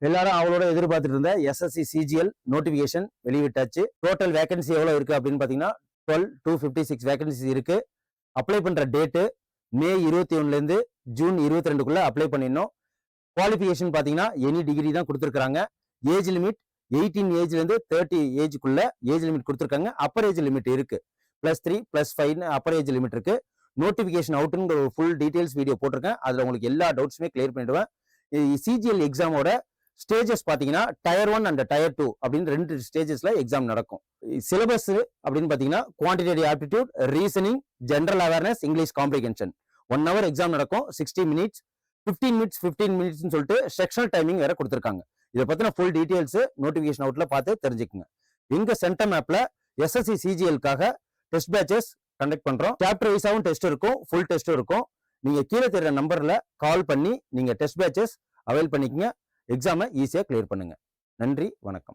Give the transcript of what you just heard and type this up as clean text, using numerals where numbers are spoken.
எல்லாரும் அவளோட எதிர்பார்த்துட்டு இருந்த எஸ்எஸ்சி சிஜிஎல் நோட்டிபிகேஷன் வெளியிட்டாச்சு. டோட்டல் வேகன்சி எவ்வளவு இருக்கு அப்படின்னு பாத்தீங்கன்னா 12,256 வேகன்சி இருக்கு. அப்ளை பண்ற டேட்டு மே 21 இருந்து ஜூன் 22க்குள்ள அப்ளை பண்ணிடணும். குவாலிஃபிகேஷன் பாத்தீங்கன்னா எனி டிகிரி தான் கொடுத்துருக்காங்க. ஏஜ் லிமிட் 18 ஏஜ்ல இருந்து 30 ஏஜ்க்குள்ள ஏஜ் லிமிட் கொடுத்துருக்காங்க. அப்பர் ஏஜ் லிமிட் இருக்கு. +3 +5 அப்பர் ஏஜ் லிமிட் இருக்கு. நோட்டிபிகேஷன் அவுட்ங்கிற ஒரு ஃபுல் டீடைல்ஸ் வீடியோ போட்டிருக்கேன். அதுல உங்களுக்கு எல்லா டவுட்ஸுமே கிளியர் பண்ணிடுவேன். சிஜிஎல் எக்ஸாமோட ஸ்டேஜஸ் பாத்தீங்கன்னா டயர் 1 அண்ட் டயர் 2 அப்படின்னு 2 ஸ்டேஜஸ்ல எக்ஸாம் நடக்கும். சிலபஸ் அப்படின்னு பாத்தீங்கன்னா quantitative aptitude, reasoning, general awareness, English comprehension 1 hour exam நடக்கும். 60 மினிட்ஸ், 15 மினிட்ஸ் சொல்லிட்டு செக்ஷனல் டைமிங் வேற கொடுத்துருக்காங்க. இதை பத்தின ஃபுல் டீடைல்ஸ் நோட்டிபிகேஷன் அவுட்ல பார்த்து தெரிஞ்சுக்குங்க. எங்க சென்டர் மேப்ல எஸ்எஸ்சி சிஜிஎல்காக டெஸ்ட் பேட்சஸ் கண்டக்ட் பண்றோம். சாப்டர் வைஸாவும் டெஸ்ட் இருக்கும், ஃபுல் டெஸ்ட் இருக்கும். நீங்க கீழே தெரியுற நம்பர்ல கால் பண்ணி நீங்க டெஸ்ட் பேட்சஸ் அவைல் பண்ணிக்கங்க. எக்ஸாமை ஈஸியா கிளியர் பண்ணுங்க. நன்றி, வணக்கம்.